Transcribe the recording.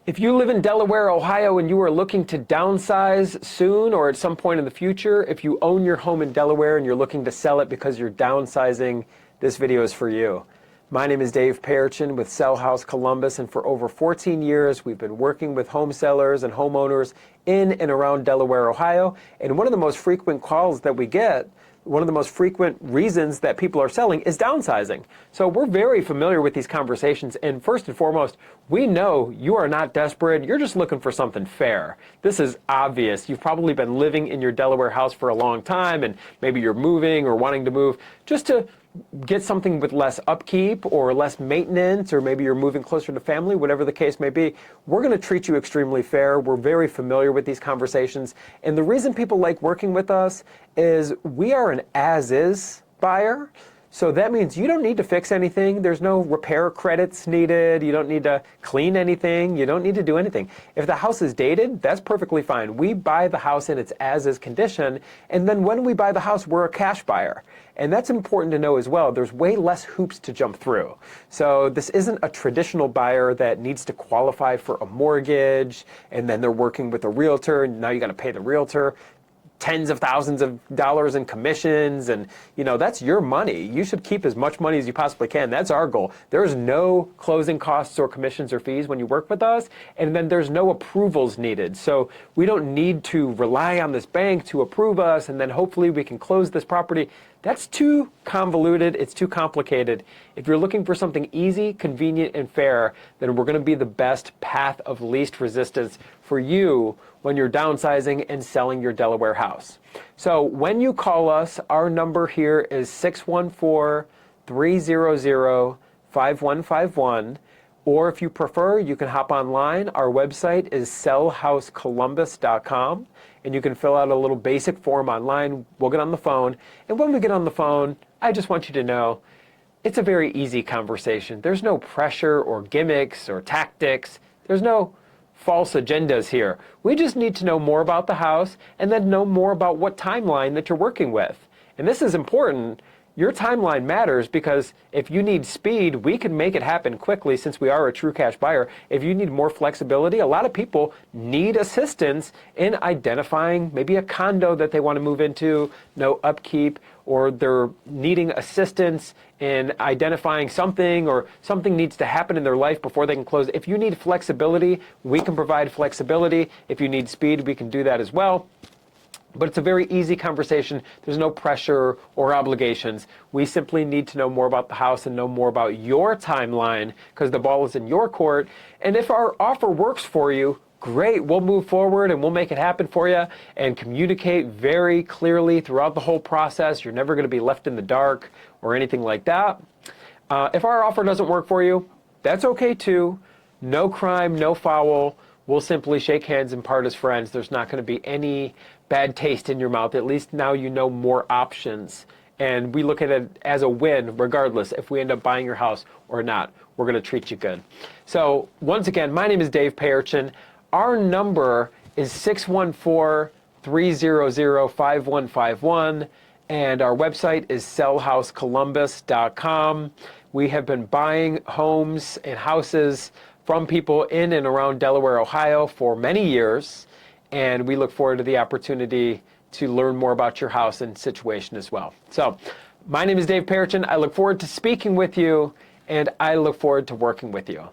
If you live in Delaware, Ohio, and you are looking to downsize soon or at some point in the future, if you own your home in Delaware and you're looking to sell it because you're downsizing, this video is for you. My name is Dave Perichin with Sell House Columbus, and for over 14 years, we've been working with home sellers and homeowners in and around Delaware, Ohio. And one of the most frequent calls that we get, one of the most frequent reasons that people are selling is downsizing. So we're very familiar with these conversations, and first and foremost, we know you are not desperate, you're just looking for something fair. This is obvious. You've probably been living in your Delaware house for a long time, and maybe you're moving or wanting to move just to get something with less upkeep or less maintenance, or maybe you're moving closer to family, whatever the case may be. We're going to treat you extremely fair. We're very familiar with these conversations. And the reason people like working with us is we are an as-is buyer. So that means you don't need to fix anything. There's no repair credits needed. You don't need to clean anything. You don't need to do anything. If the house is dated, that's perfectly fine. We buy the house in its as-is condition, and then when we buy the house, we're a cash buyer. And that's important to know as well. There's way less hoops to jump through. So this isn't a traditional buyer that needs to qualify for a mortgage, and then they're working with a realtor, and now you got to pay the realtor tens of thousands of dollars in commissions, and that's your money. You should keep as much money as you possibly can. That's our goal. There's no closing costs or commissions or fees when you work with us, and then there's no approvals needed. So we don't need to rely on this bank to approve us, and then hopefully we can close this property. That's too convoluted. It's too complicated. If you're looking for something easy, convenient, and fair, then we're going to be the best path of least resistance for you when you're downsizing and selling your Delaware house. So when you call us, our number here is 614-300-5151. Or if you prefer, you can hop online. Our website is sellhousecolumbus.com, and you can fill out a little basic form online. We'll get on the phone, and when we get on the phone, I just want you to know it's a very easy conversation. There's no pressure or gimmicks or tactics. There's no false agendas here. We just need to know more about the house and then know more about what timeline that you're working with. And this is important. Your timeline matters, because if you need speed, we can make it happen quickly since we are a true cash buyer. If you need more flexibility, a lot of people need assistance in identifying maybe a condo that they want to move into, no upkeep, or they're needing assistance in identifying something, or something needs to happen in their life before they can close. If you need flexibility, we can provide flexibility. If you need speed, we can do that as well. But it's a very easy conversation. There's no pressure or obligations. We simply need to know more about the house and know more about your timeline, because the ball is in your court. And if our offer works for you, great, we'll move forward and we'll make it happen for you and communicate very clearly throughout the whole process. You're never going to be left in the dark or anything like that. If our offer doesn't work for you, that's okay too. No crime, no foul. We'll simply shake hands and part as friends. There's not going to be any bad taste in your mouth. At least now you know more options. And we look at it as a win regardless if we end up buying your house or not. We're going to treat you good. So once again, my name is Dave Perichin. Our number is 614-300-5151. And our website is sellhousecolumbus.com. We have been buying homes and houses from people in and around Delaware, Ohio for many years, and we look forward to the opportunity to learn more about your house and situation as well. So, my name is Dave Perichin. I look forward to speaking with you, and I look forward to working with you.